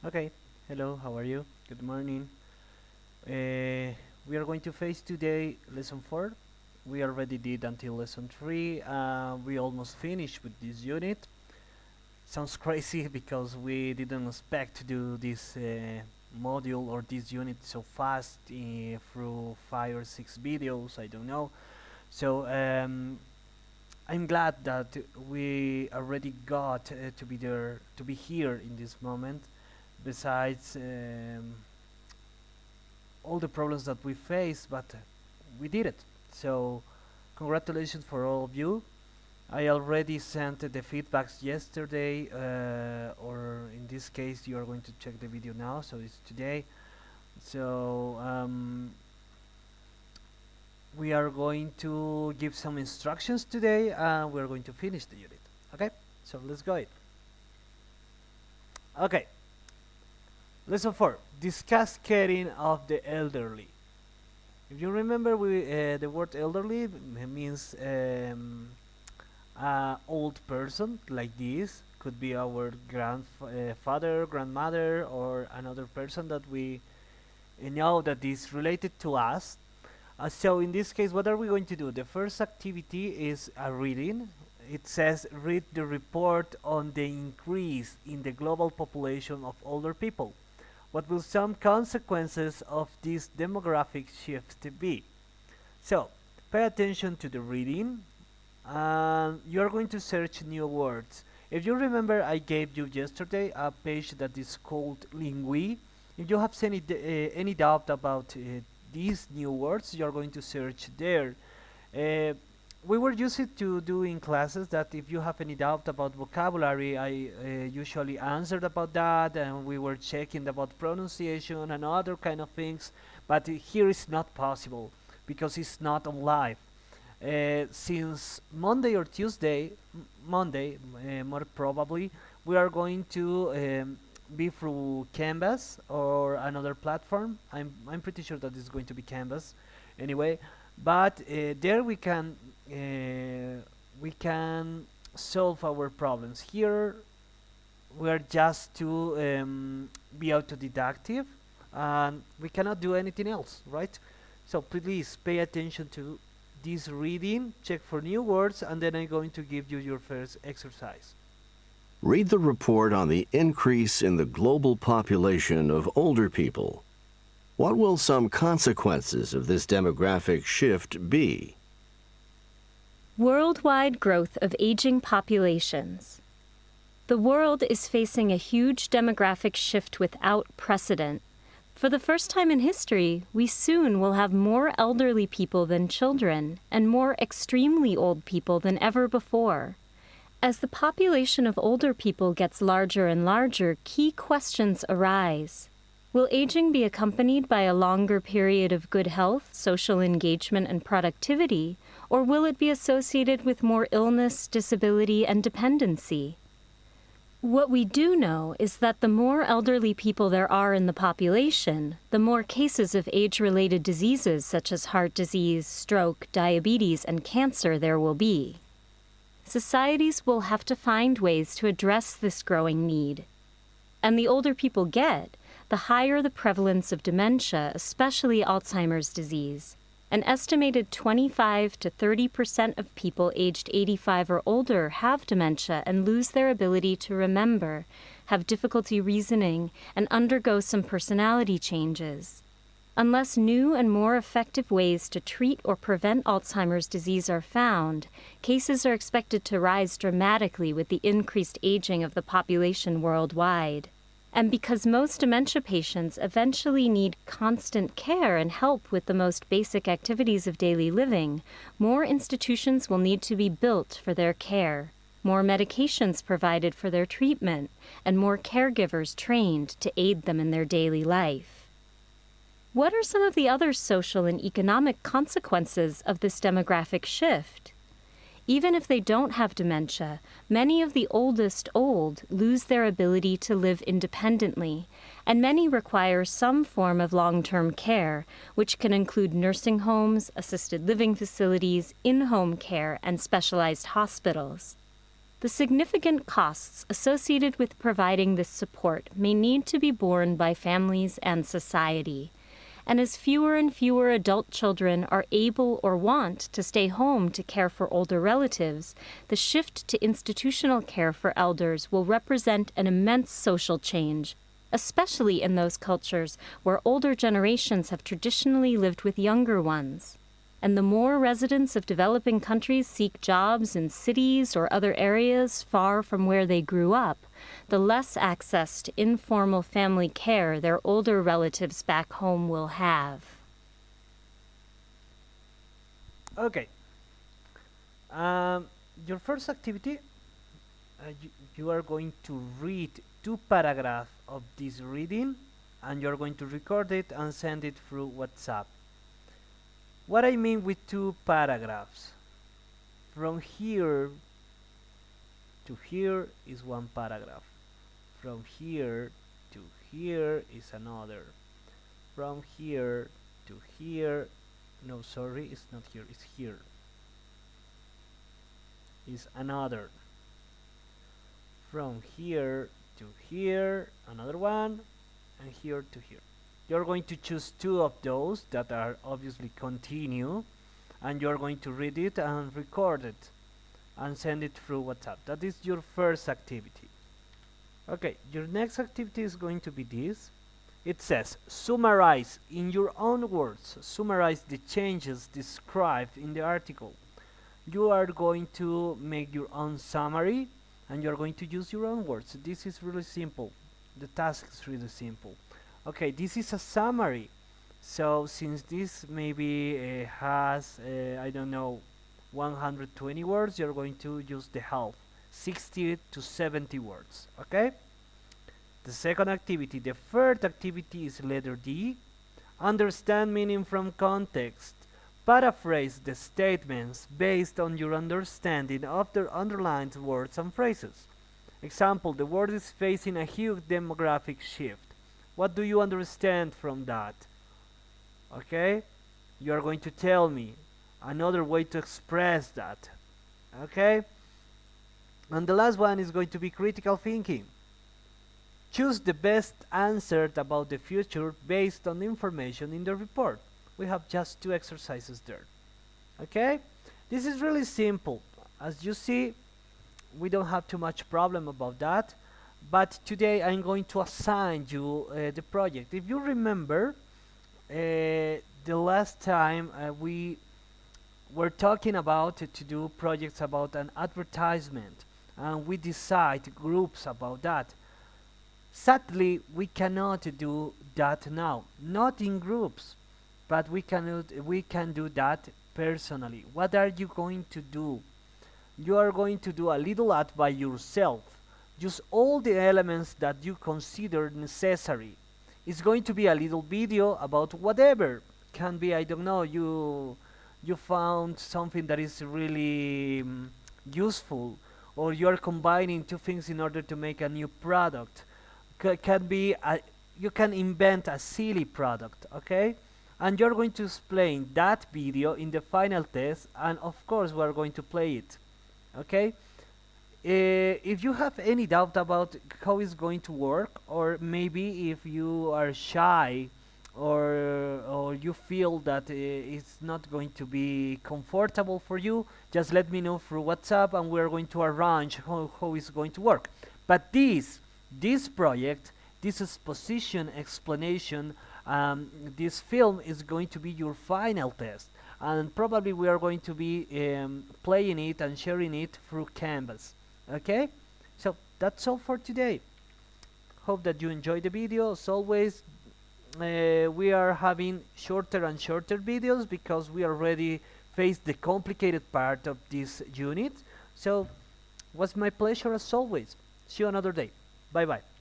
Okay, hello, how are you? Good morning. We are going to face today lesson 4. We already did until lesson 3. We almost finished with this unit. Sounds crazy because we didn't expect to do this module or this unit so fast through 5 or 6 videos, I don't know. So I'm glad that we already got to be here in this moment. Besides all the problems that we face, but we did it. So, congratulations for all of you. I already sent the feedbacks yesterday, or in this case, you are going to check the video now, so it's today. So, we are going to give some instructions today, and we're going to finish the unit. Okay, so let's go. Okay, lesson 4, discuss caring of the elderly. If you remember, the word elderly means old person like this. Could be our grandfather, grandmother, or another person that we know that is related to us. So in this case, what are we going to do? The first activity is a reading. It says read the report on the increase in the global population of older people. What will some consequences of this demographic shift be? So, pay attention to the reading, and you are going to search new words. If you remember, I gave you yesterday a page that is called Lingui. If you have any doubt about these new words, you are going to search there. Uh, we were used to do in classes that if you have any doubt about vocabulary, I usually answered about that, and we were checking about pronunciation and other kind of things. But here is not possible because it's not on live. Since Monday or Tuesday, Monday more probably, we are going to be through Canvas or another platform. I'm pretty sure that it's going to be Canvas, anyway. But there we can solve our problems. Here we are just to be autodidactive, and we cannot do anything else, right? So please pay attention to this reading, check for new words, and then I'm going to give you your first exercise. Read the report on the increase in the global population of older people. What will some consequences of this demographic shift be? Worldwide growth of aging populations. The world is facing a huge demographic shift without precedent. For the first time in history, we soon will have more elderly people than children, and more extremely old people than ever before. As the population of older people gets larger and larger, key questions arise. Will aging be accompanied by a longer period of good health, social engagement, and productivity, or will it be associated with more illness, disability, and dependency? What we do know is that the more elderly people there are in the population, the more cases of age-related diseases such as heart disease, stroke, diabetes, and cancer there will be. Societies will have to find ways to address this growing need. And the older people get, the higher the prevalence of dementia, especially Alzheimer's disease. An estimated 25 to 30% of people aged 85 or older have dementia and lose their ability to remember, have difficulty reasoning, and undergo some personality changes. Unless new and more effective ways to treat or prevent Alzheimer's disease are found, cases are expected to rise dramatically with the increased aging of the population worldwide. And because most dementia patients eventually need constant care and help with the most basic activities of daily living, more institutions will need to be built for their care, more medications provided for their treatment, and more caregivers trained to aid them in their daily life. What are some of the other social and economic consequences of this demographic shift? Even if they don't have dementia, many of the oldest old lose their ability to live independently, and many require some form of long-term care, which can include nursing homes, assisted living facilities, in-home care, and specialized hospitals. The significant costs associated with providing this support may need to be borne by families and society. And as fewer and fewer adult children are able or want to stay home to care for older relatives, the shift to institutional care for elders will represent an immense social change, especially in those cultures where older generations have traditionally lived with younger ones. And the more residents of developing countries seek jobs in cities or other areas far from where they grew up, the less access to informal family care their older relatives back home will have. Okay. Your first activity, you are going to read 2 paragraphs of this reading, and you're going to record it and send it through WhatsApp. What I mean with 2 paragraphs, from here to here is 1 paragraph. From here to here is another. From here to here, no, sorry, it's not here, it's here. Is another. From here to here, another one, and here to here. You're going to choose 2 of those that are obviously continue, and you're going to read it and record it and send it through WhatsApp. That is your first activity. Okay, your next activity is going to be this. It says, summarize in your own words, summarize the changes described in the article. You are going to make your own summary, and you're going to use your own words. This is really simple. The task is really simple. Okay, this is a summary. So since this maybe has, I don't know, 120 words, you're going to use the half, 60 to 70 words. Okay? The second activity, the third activity is letter D. Understand meaning from context. Paraphrase the statements based on your understanding of the underlined words and phrases. Example, the world is facing a huge demographic shift. What do you understand from that? Okay? You are going to tell me another way to express that. Okay? And the last one is going to be critical thinking. Choose the best answer about the future based on the information in the report. We have just 2 exercises there. Okay? This is really simple. As you see, we don't have too much problem about that. But today I'm going to assign you the project. If you remember, the last time we were talking about to do projects about an advertisement, and we decide groups about that. Sadly, we cannot do that now, not in groups, but we can do that personally. What are you going to do? You are going to do a little ad by yourself. Use all the elements that you consider necessary. It's going to be a little video about whatever. Can be, I don't know, you found something that is really useful, or you are combining 2 things in order to make a new product. Can be you can invent a silly product, okay? And you're going to explain that video in the final test, and of course we are going to play it, okay? If you have any doubt about how it's going to work, or maybe if you are shy, or you feel that it's not going to be comfortable for you, just let me know through WhatsApp, and we're going to arrange how it's going to work. But this project, this exposition explanation, this film is going to be your final test, and probably we are going to be playing it and sharing it through Canvas. Okay, so that's all for today. Hope that you enjoyed the video. As always, we are having shorter and shorter videos because we already faced the complicated part of this unit. So it was my pleasure as always. See you another day. Bye bye.